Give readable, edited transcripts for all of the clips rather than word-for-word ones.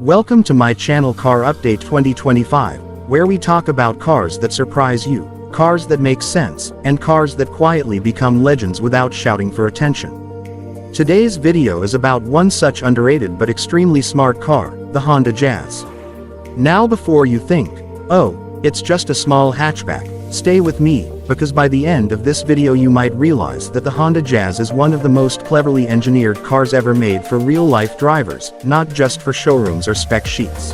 Welcome to my channel Car Update 2025, where we talk about cars that surprise you, cars that make sense, and cars that quietly become legends without shouting for attention. Today's video is about one such underrated but extremely smart car, the Honda Jazz. Now before you think, oh, it's just a small hatchback, stay with me, because by the end of this video you might realize that the Honda Jazz is one of the most cleverly engineered cars ever made for real-life drivers, not just for showrooms or spec sheets.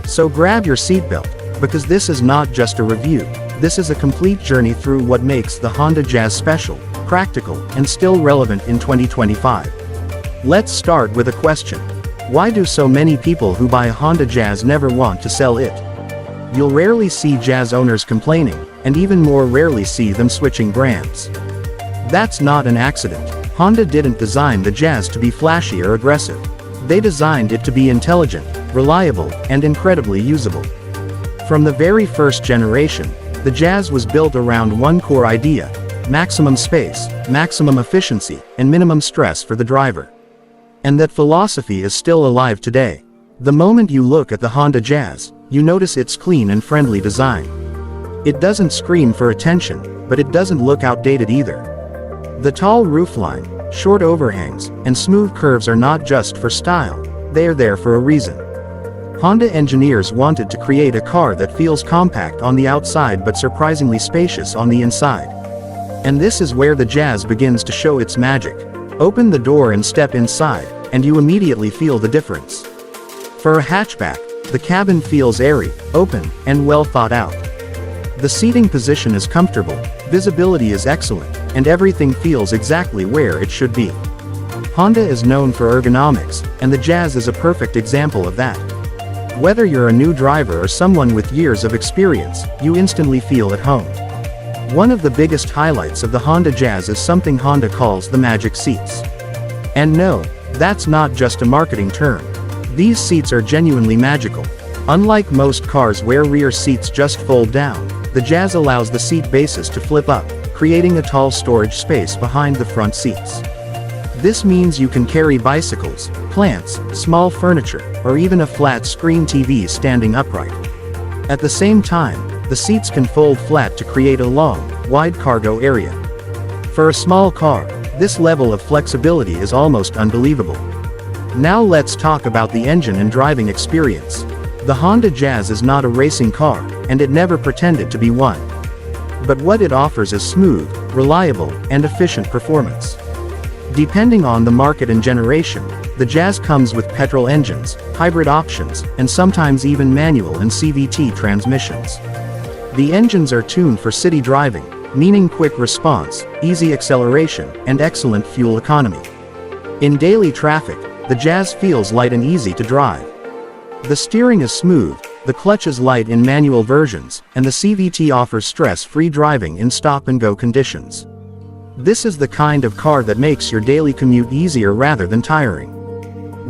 So grab your seatbelt, because this is not just a review, this is a complete journey through what makes the Honda Jazz special, practical, and still relevant in 2025. Let's start with a question. Why do so many people who buy a Honda Jazz never want to sell it? You'll rarely see Jazz owners complaining, and even more rarely see them switching brands. That's not an accident. Honda didn't design the Jazz to be flashy or aggressive. They designed it to be intelligent, reliable, and incredibly usable. From the very first generation, the Jazz was built around one core idea: maximum space, maximum efficiency, and minimum stress for the driver. And that philosophy is still alive today. The moment you look at the Honda Jazz, you notice its clean and friendly design. It doesn't scream for attention, but it doesn't look outdated either. The tall roofline, short overhangs, and smooth curves are not just for style, they are there for a reason. Honda engineers wanted to create a car that feels compact on the outside but surprisingly spacious on the inside. And this is where the Jazz begins to show its magic. Open the door and step inside, and you immediately feel the difference. For a hatchback, the cabin feels airy, open, and well thought out. The seating position is comfortable, visibility is excellent, and everything feels exactly where it should be. Honda is known for ergonomics, and the Jazz is a perfect example of that. Whether you're a new driver or someone with years of experience, you instantly feel at home. One of the biggest highlights of the Honda Jazz is something Honda calls the magic seats. And no, that's not just a marketing term. These seats are genuinely magical. Unlike most cars where rear seats just fold down, the Jazz allows the seat bases to flip up, creating a tall storage space behind the front seats. This means you can carry bicycles, plants, small furniture, or even a flat-screen TV standing upright. At the same time, the seats can fold flat to create a long, wide cargo area. For a small car, this level of flexibility is almost unbelievable. Now let's talk about the engine and driving experience. The Honda Jazz is not a racing car, and it never pretended to be one. But what it offers is smooth, reliable, and efficient performance. Depending on the market and generation, the Jazz comes with petrol engines, hybrid options, and sometimes even manual and CVT transmissions. The engines are tuned for city driving, meaning quick response, easy acceleration, and excellent fuel economy. In daily traffic, the Jazz feels light and easy to drive. The steering is smooth, the clutch is light in manual versions, and the CVT offers stress-free driving in stop-and-go conditions. This is the kind of car that makes your daily commute easier rather than tiring.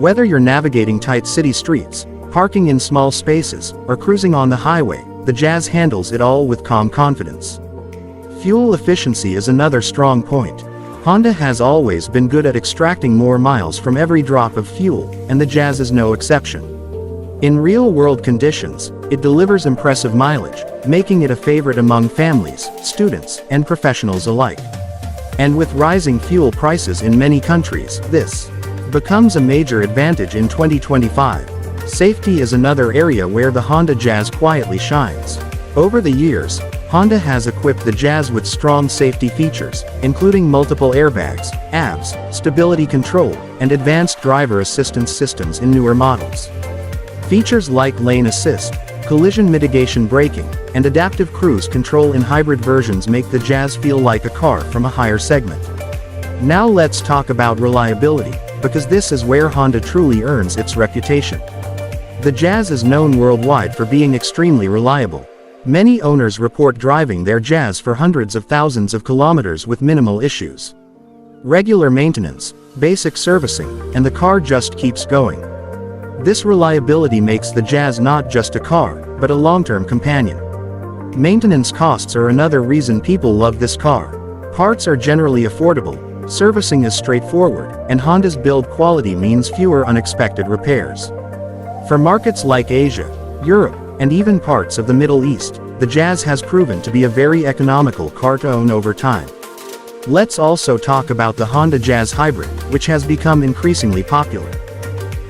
Whether you're navigating tight city streets, parking in small spaces, or cruising on the highway, the Jazz handles it all with calm confidence. Fuel efficiency is another strong point. Honda has always been good at extracting more miles from every drop of fuel, and the Jazz is no exception. In real-world conditions, it delivers impressive mileage, making it a favorite among families, students, and professionals alike. And with rising fuel prices in many countries, this becomes a major advantage in 2025. Safety is another area where the Honda Jazz quietly shines. Over the years, Honda has equipped the Jazz with strong safety features, including multiple airbags, ABS, stability control, and advanced driver assistance systems in newer models. Features like lane assist, collision mitigation braking, and adaptive cruise control in hybrid versions make the Jazz feel like a car from a higher segment. Now let's talk about reliability, because this is where Honda truly earns its reputation. The Jazz is known worldwide for being extremely reliable. Many owners report driving their Jazz for hundreds of thousands of kilometers with minimal issues. Regular maintenance, basic servicing, and the car just keeps going. This reliability makes the Jazz not just a car, but a long-term companion. Maintenance costs are another reason people love this car. Parts are generally affordable, servicing is straightforward, and Honda's build quality means fewer unexpected repairs. For markets like Asia, Europe, and even parts of the Middle East, the Jazz has proven to be a very economical car to own over time. Let's also talk about the Honda Jazz Hybrid, which has become increasingly popular.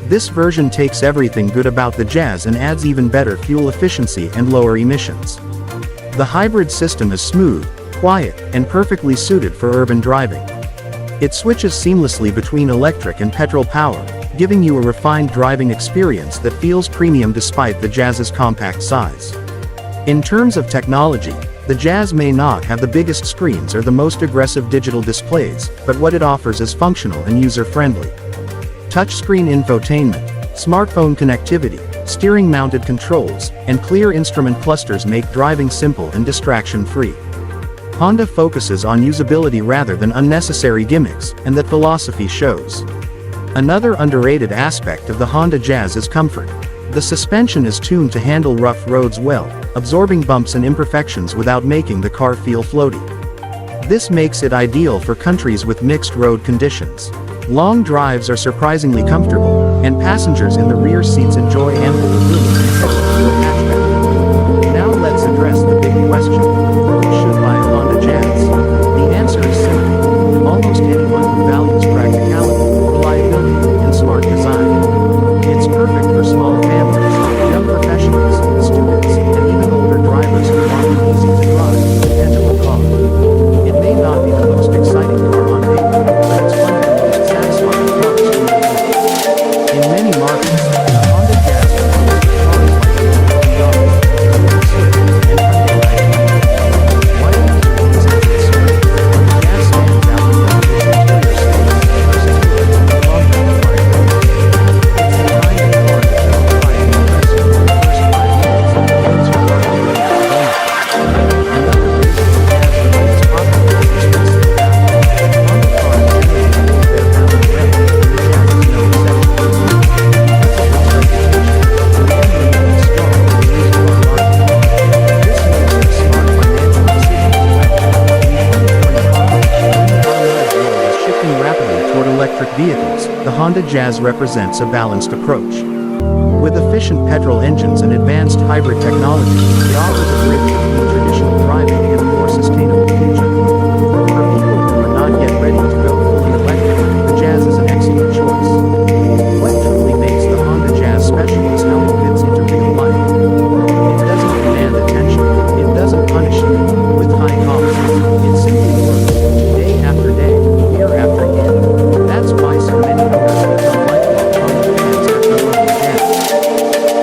This version takes everything good about the Jazz and adds even better fuel efficiency and lower emissions. The hybrid system is smooth, quiet, and perfectly suited for urban driving. It switches seamlessly between electric and petrol power, giving you a refined driving experience that feels premium despite the Jazz's compact size. In terms of technology, the Jazz may not have the biggest screens or the most aggressive digital displays, but what it offers is functional and user-friendly. Touchscreen infotainment, smartphone connectivity, steering-mounted controls, and clear instrument clusters make driving simple and distraction-free. Honda focuses on usability rather than unnecessary gimmicks, and that philosophy shows. Another underrated aspect of the Honda Jazz is comfort. The suspension is tuned to handle rough roads well, absorbing bumps and imperfections without making the car feel floaty. This makes it ideal for countries with mixed road conditions. Long drives are surprisingly comfortable, and passengers in the rear seats enjoy ample room. Now let's address the big question. Who should buy a Honda Jazz? The answer is simple. Almost anyone who values practicality, reliability, and smart design. It's perfect for small families, young professionals, students, and even older drivers who want an easy-to-drive, dependable car. It may not be the most exciting car on paper, but it's one of the most satisfying cars to own. In many markets, the Honda Jazz competes with cars like the Yaris, Swift, and Hyundai i20. Why do these have its strength? The Jazz stands out because of its interior space, versatility, and long-term reliability. It's the kind of car that will try and impress you in the first 5 years and builds your car to the after ownership. Another reason the Jazz remains popular is its resale value. Honda cars generally hold their value well, and the Jazz is no exception. Because of its reputation, demand remains strong in the used car market. This makes it a smart financial decision as well. In 2025, when the automotive world is shifting rapidly toward electric vehicles, the Honda Jazz represents a balanced approach. With efficient petrol engines and advanced hybrid technology, it offers a bridge between traditional driving and a more sustainable future. For people who are not yet ready to go fully electric, the Jazz is an excellent choice. What truly makes the Honda Jazz special is how it fits into real life. It doesn't demand attention, it doesn't punish you with high costs. It simply works, day after day, year after year. That's why so many owners become lifelong Honda fans after owning the Jazz.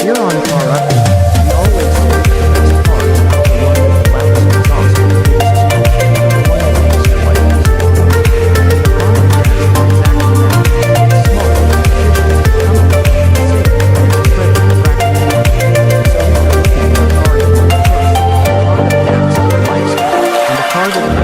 Here on Car Update, we always say that the best car is not the one with the loudest exhaust or the biggest smoke, but the one that makes your life easier. And the Honda Jazz is exactly that. It's smart, efficient, comfortable, safe, and incredibly practical. So if you're looking for a car you can trust, the Honda Jazz is your lifestyle, and a car that delivers the performance and expression of the Honda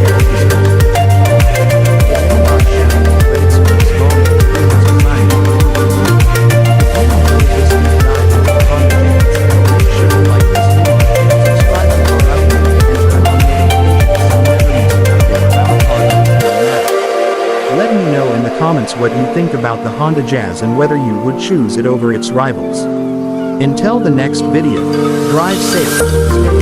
Jazz deserves your attention. It may not shout, but it speaks volumes and proves its time. Let me know in the comments what you think about the Honda Jazz and whether you would choose it over its rivals. Until the next video, drive safe, stay